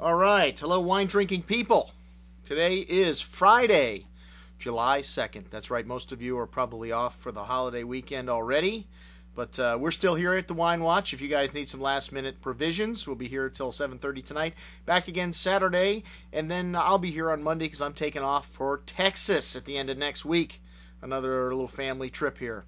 All right, hello wine drinking people. Today is Friday, July 2nd. That's right, most of you are probably off for the holiday weekend already, but we're still here at the Wine Watch. If you guys need some last minute provisions, we'll be here till 7:30 tonight. Back again Saturday, and then I'll be here on Monday because I'm taking off for Texas at the end of next week. Another little family trip here.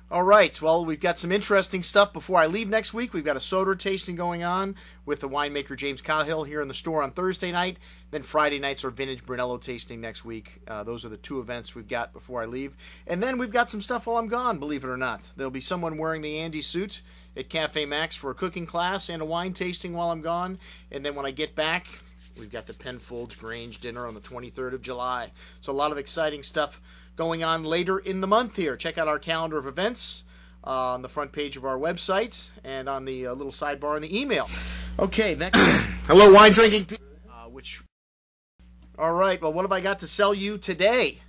All right, well, we've got some interesting stuff before I leave next week. We've got a soda tasting going on with the winemaker James Cahill here in the store on Thursday night. Then Friday night's our vintage Brunello tasting next week. Those are the two events we've got before I leave. And then we've got some stuff while I'm gone, believe it or not. There'll be someone wearing the Andy suit at Cafe Max for a cooking class and a wine tasting while I'm gone. And then when I get back, we've got the Penfolds Grange dinner on the 23rd of July. So a lot of exciting stuff going on later in the month here. Check out our calendar of events on the front page of our website and on the little sidebar in the email. Okay, next. Hello, wine drinking people. All right, well, what have I got to sell you today?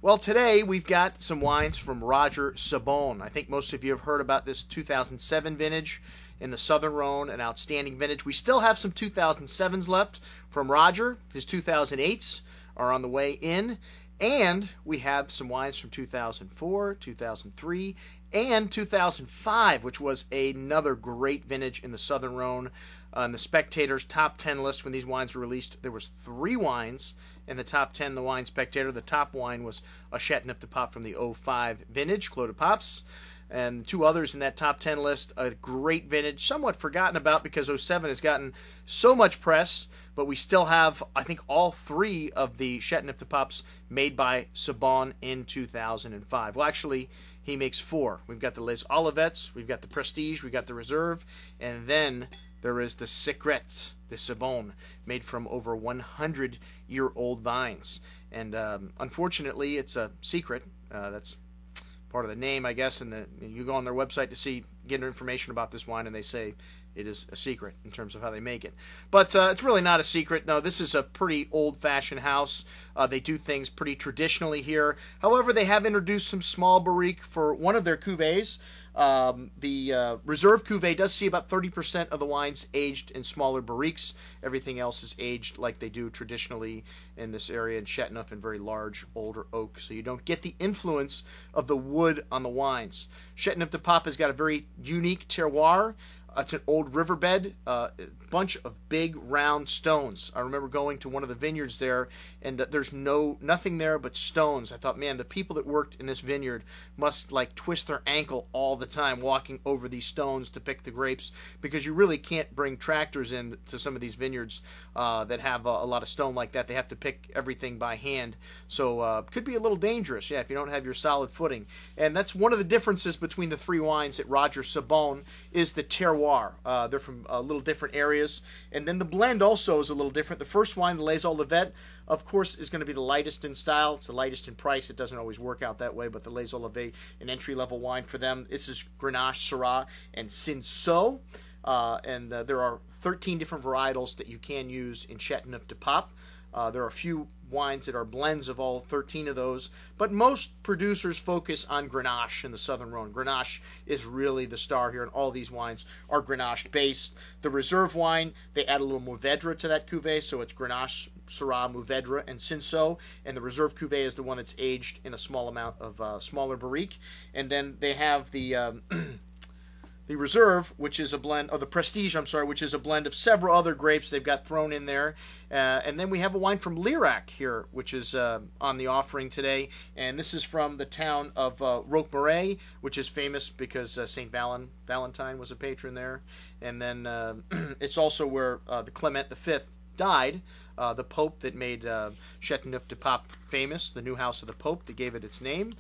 Well, today we've got some wines from Roger Sabon. I think most of you have heard about this 2007 vintage in the Southern Rhone, an outstanding vintage. We still have some 2007s left from Roger. His 2008s are on the way in. And we have some wines from 2004, 2003, and 2005, which was another great vintage in the Southern Rhone. On the Spectator's top 10 list when these wines were released, there was 3 wines in the top 10 the Wine Spectator. The top wine was a Chateauneuf-du-Pape from the 05 vintage, Clos de Papes. And 2 others in that top 10 list, a great vintage, somewhat forgotten about because 07 has gotten so much press, but we still have, I think, all 3 of the Chateauneuf-du-Papes made by Sabon in 2005. Well, actually, he makes 4. We've got the Les Olivettes, we've got the Prestige, we've got the Reserve, and then there is the Secret de Sabon, made from over 100-year-old vines. And unfortunately, it's a secret. That's part of the name, I guess, and you go on their website to get information about this wine, and they say it is a secret in terms of how they make it. But it's really not a secret. No, this is a pretty old-fashioned house. They do things pretty traditionally here. However, they have introduced some small barrique for one of their cuvées. The Reserve cuvée does see about 30% of the wines aged in smaller barriques. Everything else is aged like they do traditionally in this area in Chateauneuf in very large, older oak. So you don't get the influence of the wood on the wines. Chateauneuf-du-Pape has got a very unique terroir. It's an old riverbed, a bunch of big round stones. I remember going to one of the vineyards there, and there's nothing there but stones. I thought, man, the people that worked in this vineyard must like twist their ankle all the time walking over these stones to pick the grapes, because you really can't bring tractors in to some of these vineyards that have a lot of stone like that. They have to pick everything by hand, so it could be a little dangerous, yeah, if you don't have your solid footing. And that's one of the differences between the 3 wines at Roger Sabon is the terroir. They're from little different areas, and then the blend also is a little different. The first wine, the Les Olivettes, of course, is going to be the lightest in style. It's the lightest in price. It doesn't always work out that way, but the Les Olivettes, an entry-level wine for them. This is Grenache, Syrah, and Cinsault, and there are 13 different varietals that you can use in Chateauneuf-du-Pape. There are a few wines that are blends of all 13 of those, but most producers focus on Grenache in the Southern Rhone. Grenache is really the star here, and all these wines are Grenache based. The Reserve wine, they add a little Mourvedre to that cuvée, so it's Grenache, Syrah, Mourvedre, and Cinsault, and the Reserve cuvée is the one that's aged in a small amount of smaller barrique. And then they have the Reserve, which is a blend, or the Prestige, I'm sorry, which is a blend of several other grapes they've got thrown in there. And then we have a wine from Lirac here, which is on the offering today. And this is from the town of Roquemarais, which is famous because St. Valentine was a patron there. And then it's also where the Clement V died, the Pope that made Chateauneuf-du-Pape famous, the new house of the Pope that gave it its name.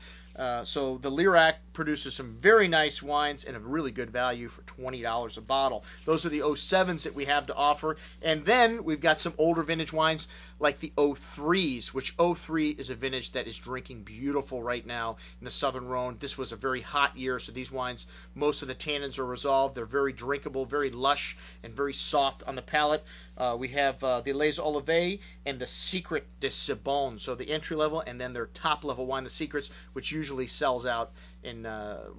So the Lirac produces some very nice wines and a really good value for $20 a bottle. Those are the 07s that we have to offer. And then we've got some older vintage wines like the 03s, which 03 is a vintage that is drinking beautiful right now in the Southern Rhone. This was a very hot year, so these wines, most of the tannins are resolved. They're very drinkable, very lush, and very soft on the palate. We have the Les Olivets and the Secret de Sabon. So the entry level and then their top level wine, the Secrets, which usually sells out in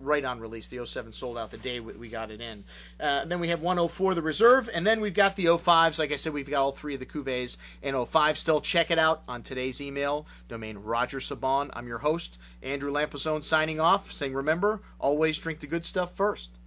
right on release. The 07 sold out the day we got it in. Then we have 104, the Reserve, and then we've got the 05s. Like I said, we've got all three of the cuvées in 05 still. Check it out on today's email, domain Roger Sabon. I'm your host, Andrew Lampazone, signing off, saying remember, always drink the good stuff first.